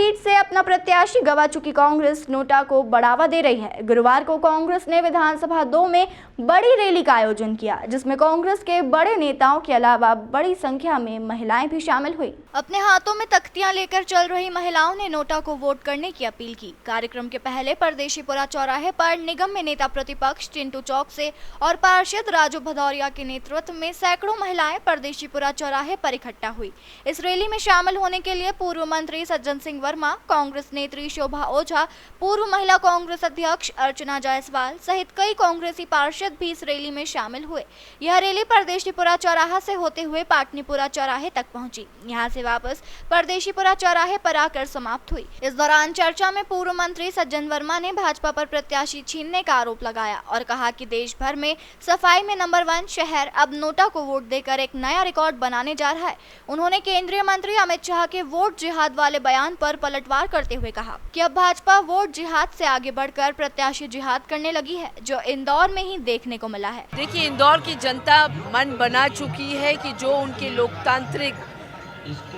Seat से अपना प्रत्याशी गंवा चुकी कांग्रेस नोटा को बढ़ावा दे रही है। गुरुवार को कांग्रेस ने विधानसभा 2 में बड़ी रैली का आयोजन किया, जिसमें कांग्रेस के बड़े नेताओं के अलावा बड़ी संख्या में महिलाएं भी शामिल हुई। अपने हाथों में तख्तियां लेकर चल रही महिलाओं ने नोटा को वोट करने की अपील की। कार्यक्रम के पहले परदेशीपुरा चौराहे पर निगम में नेता प्रतिपक्ष चिंटू चौक से और पार्षद राजू भदौरिया के नेतृत्व में सैकड़ों महिलाएं परदेशीपुरा चौराहे पर इकट्ठा हुई। इस रैली में शामिल होने के लिए पूर्व मंत्री सज्जन सिंह वर्मा, कांग्रेस नेत्री शोभा ओझा, पूर्व महिला कांग्रेस अध्यक्ष अर्चना जायसवाल सहित कई कांग्रेसी पार्षद भी इस रैली में शामिल हुए। यह रैली परदेशीपुरा चौराहा से होते हुए पाटनीपुरा चौराहे तक पहुंची। यहां से वापस परदेशीपुरा चौराहे पर आकर समाप्त हुई। इस दौरान चर्चा में पूर्व मंत्री सज्जन वर्मा ने भाजपा पर प्रत्याशी छीनने का आरोप लगाया और कहा कि देश भर में सफाई में नंबर 1 शहर अब नोटा को वोट देकर एक नया रिकॉर्ड बनाने जा रहा है। उन्होंने केंद्रीय मंत्री अमित शाह के वोट जिहाद वाले बयान पर पलटवार करते हुए कहा कि अब भाजपा वोट जिहाद से आगे बढ़कर प्रत्याशी जिहाद करने लगी है, जो इंदौर में ही देखने को मिला है। देखिए, इंदौर की जनता मन बना चुकी है कि जो उनके लोकतांत्रिक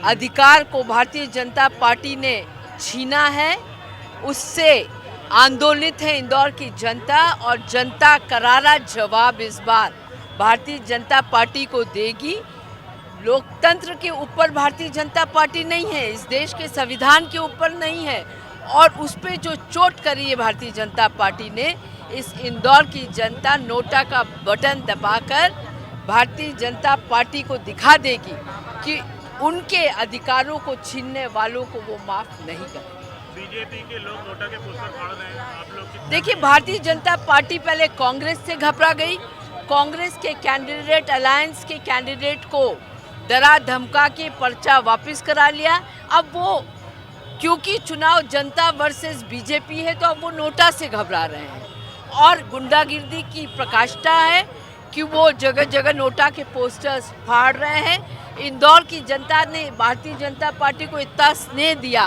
अधिकार को भारतीय जनता पार्टी ने छीना है, उससे आंदोलित है इंदौर की जनता, और जनता करारा जवाब इस बार भारतीय जनता पार्टी को देगी। लोकतंत्र के ऊपर भारतीय जनता पार्टी नहीं है, इस देश के संविधान के ऊपर नहीं है, और उस पे जो चोट करी है भारतीय जनता पार्टी ने, इस इंदौर की जनता नोटा का बटन दबाकर भारतीय जनता पार्टी को दिखा देगी कि उनके अधिकारों को छीनने वालों को वो माफ नहीं करेंगे। बीजेपी के लोग नोटा के पोस्टर फाड़ रहे हैं, आप लोग देखिए, भारतीय जनता पार्टी पहले कांग्रेस से घबरा गई। कांग्रेस के कैंडिडेट, अलायंस के कैंडिडेट को डरा धमका के पर्चा वापस करा लिया। अब वो क्योंकि चुनाव जनता वर्सेस बीजेपी है, तो अब वो नोटा से घबरा रहे हैं और गुंडागिर्दी की प्रकाष्ठा है कि वो जगह जगह नोटा के पोस्टर्स फाड़ रहे हैं। इंदौर की जनता ने भारतीय जनता पार्टी को इतना स्नेह दिया,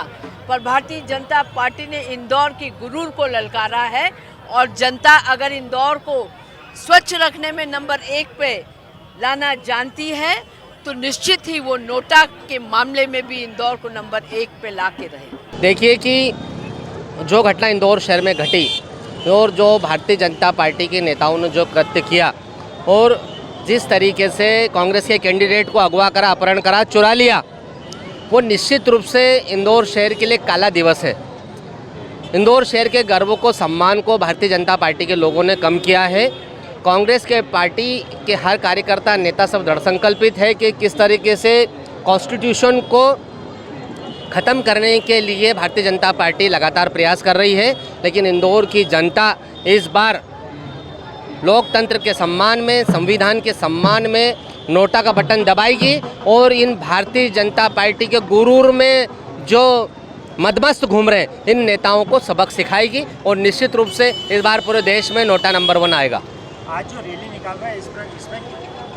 पर भारतीय जनता पार्टी ने इंदौर के गुरूर को ललकारा है, और जनता अगर इंदौर को स्वच्छ रखने में नंबर 1 पे लाना जानती है, तो निश्चित ही वो नोटा के मामले में भी इंदौर को नंबर 1 पे ला के रहे। देखिए कि जो घटना इंदौर शहर में घटी और जो भारतीय जनता पार्टी के नेताओं ने जो कृत्य किया, और जिस तरीके से कांग्रेस के कैंडिडेट को अगवा करा, अपहरण करा, चुरा लिया, वो निश्चित रूप से इंदौर शहर के लिए काला दिवस है। इंदौर शहर के गर्व को, सम्मान को भारतीय जनता पार्टी के लोगों ने कम किया है। कांग्रेस के पार्टी के हर कार्यकर्ता, नेता सब दृढ़ संकल्पित है कि किस तरीके से कॉन्स्टिट्यूशन को ख़त्म करने के लिए भारतीय जनता पार्टी लगातार प्रयास कर रही है। लेकिन इंदौर की जनता इस बार लोकतंत्र के सम्मान में, संविधान के सम्मान में नोटा का बटन दबाएगी, और इन भारतीय जनता पार्टी के गुरूर में जो मदमस्त घूम रहे हैं, इन नेताओं को सबक सिखाएगी, और निश्चित रूप से इस बार पूरे देश में नोटा नंबर 1 आएगा। आज जो रैली निकाल रहा है, इसमें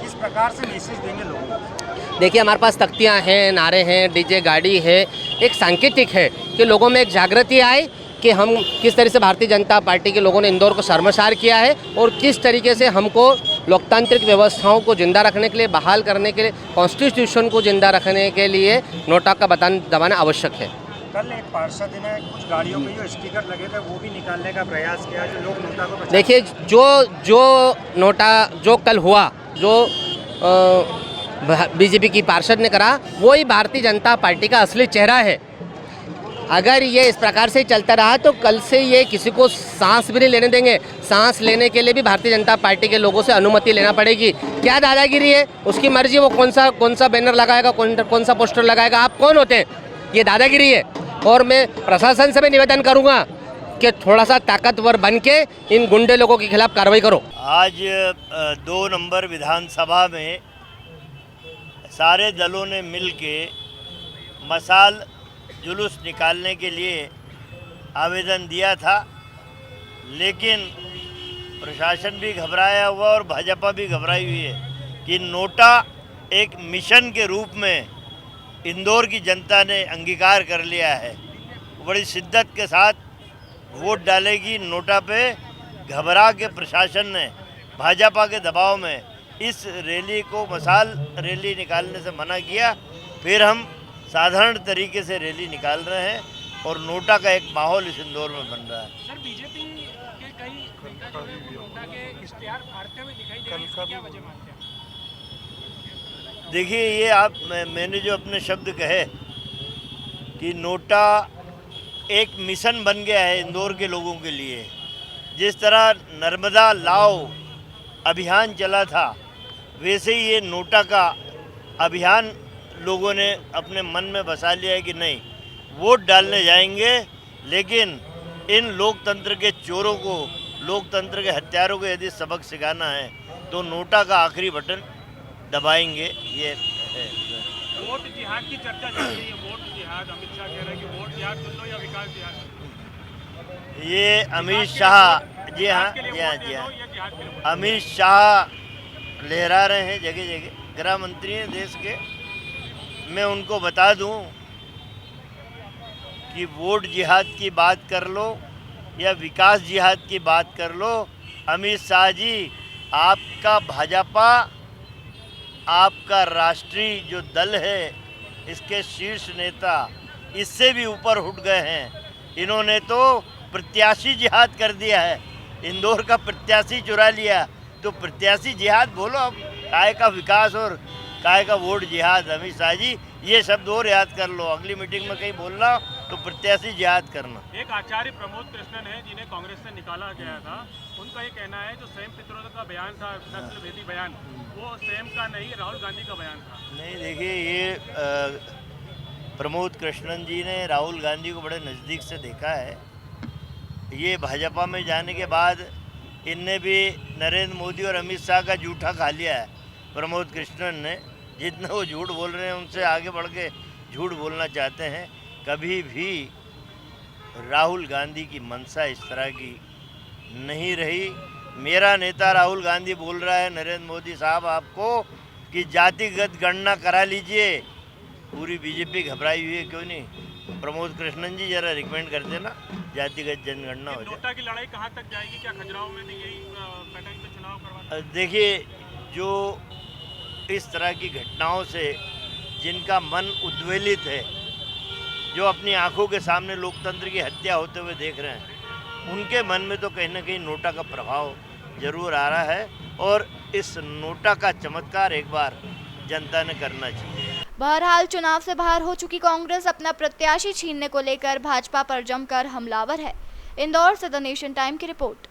किस प्रकार से मैसेज देंगे लोगों को? देखिए, हमारे पास तख्तियां हैं, नारे हैं, डीजे गाड़ी है। एक सांकेतिक है कि लोगों में एक जागृति आए कि हम किस तरह से भारतीय जनता पार्टी के लोगों ने इंदौर को शर्मसार किया है, और किस तरीके से हमको लोकतांत्रिक व्यवस्थाओं को जिंदा रखने के लिए, बहाल करने के लिए, कॉन्स्टिट्यूशन को जिंदा रखने के लिए नोटा का बटन दबाना आवश्यक है। कल एक पार्षद ने कुछ गाड़ियों में जो स्टिकर लगे थे वो भी निकालने का प्रयास किया, जो लोग नोटा को देखिए, जो कल हुआ, जो बीजेपी की पार्षद ने करा, वो ही भारतीय जनता पार्टी का असली चेहरा है। अगर ये इस प्रकार से चलता रहा तो कल से ये किसी को सांस भी नहीं लेने देंगे। सांस लेने के लिए भी भारतीय जनता पार्टी के लोगों से अनुमति लेना पड़ेगी। क्या दादागिरी है, उसकी मर्जी, वो कौन सा बैनर लगाएगा, कौन सा पोस्टर लगाएगा। आप कौन होते हैं? ये दादागिरी है। और मैं प्रशासन से भी निवेदन करूंगा कि थोड़ा सा ताकतवर बन के इन गुंडे लोगों के खिलाफ कार्रवाई करो। आज 2 नंबर विधानसभा में सारे दलों ने मिल के मशाल जुलूस निकालने के लिए आवेदन दिया था, लेकिन प्रशासन भी घबराया हुआ और भाजपा भी घबराई हुई है कि नोटा एक मिशन के रूप में इंदौर की जनता ने अंगीकार कर लिया है। बड़ी शिद्दत के साथ वोट डालेगी नोटा पे। घबरा के प्रशासन ने भाजपा के दबाव में इस रैली को मशाल रैली निकालने से मना किया। फिर हम साधारण तरीके से रैली निकाल रहे हैं। और नोटा का एक माहौल इस इंदौर में बन रहा है। सर बीजेपी के कई नेता जो है वो नोटा के इश्तेहार फाड़ते हुए दिखाई दे रहे हैं, इसकी क्या वजह मानते हैं? देखिए ये मैंने जो अपने शब्द कहे कि नोटा एक मिशन बन गया है इंदौर के लोगों के लिए। जिस तरह नर्मदा लाओ अभियान चला था, वैसे ही ये नोटा का अभियान लोगों ने अपने मन में बसा लिया है कि नहीं, वोट डालने जाएंगे लेकिन इन लोकतंत्र के चोरों को, लोकतंत्र के हत्यारों को यदि सबक सिखाना है तो नोटा का आखिरी बटन दबाएंगे। ये है। वोट जिहाद की चर्चा चल रही है, वोट जिहाद। अमित शाह कह रहे हैं कि वोट जिहाद चुन लो या विकास जिहाद। ये अमित शाह, जी हाँ जी हाँ जी हाँ, अमित शाह लहरा रहे हैं जगह जगह, गृह मंत्री हैं देश के। मैं उनको बता दूं कि वोट जिहाद की बात कर लो या विकास जिहाद की बात कर लो, अमित शाह जी आपका भाजपा, आपका राष्ट्रीय जो दल है, इसके शीर्ष नेता इससे भी ऊपर उठ गए हैं। इन्होंने तो प्रत्याशी जिहाद कर दिया है, इंदौर का प्रत्याशी चुरा लिया। तो प्रत्याशी जिहाद बोलो अब, काय का विकास और काय का वोट जिहाद। अमित शाह जी ये शब्द और याद कर लो, अगली मीटिंग में कहीं बोलना तो प्रत्याशी जिहाद करना। एक आचार्य प्रमोद कृष्णन है जिन्हें कांग्रेस से निकाला गया था, उनका ये कहना है जो स्वयं पित्रोदा का बयान था, नस्ल भेदी बयान, वो स्वयं का नहीं राहुल गांधी का बयान था। नहीं देखिए, ये प्रमोद कृष्णन जी ने राहुल गांधी को बड़े नज़दीक से देखा है। ये भाजपा में जाने के बाद इनने भी नरेंद्र मोदी और अमित शाह का जूठा खा लिया है। प्रमोद कृष्णन ने जितना वो झूठ बोल रहे हैं उनसे आगे बढ़ के झूठ बोलना चाहते हैं। कभी भी राहुल गांधी की मंशा इस तरह की नहीं रही। मेरा नेता राहुल गांधी बोल रहा है नरेंद्र मोदी साहब आपको कि जातिगत गणना करा लीजिए। पूरी बीजेपी घबराई हुई है, क्यों नहीं? प्रमोद कृष्णन जी जरा रिकमेंड कर देना जातिगत जनगणना हो जाए। नोटा की लड़ाई कहाँ तक जाएगी? क्या खजुराहो में भी यही पैटर्न पे चुनाव करवा? देखिए, जो इस तरह की घटनाओं से जिनका मन उद्वेलित है, जो अपनी आंखों के सामने लोकतंत्र की हत्या होते हुए देख रहे हैं, उनके मन में तो कहीं ना कहीं नोटा का प्रभाव जरूर आ रहा है। और इस नोटा का चमत्कार एक बार जनता ने करना चाहिए। बहरहाल चुनाव से बाहर हो चुकी कांग्रेस अपना प्रत्याशी छीनने को लेकर भाजपा पर जमकर हमलावर है। इंदौर से द नेशन टाइम की रिपोर्ट।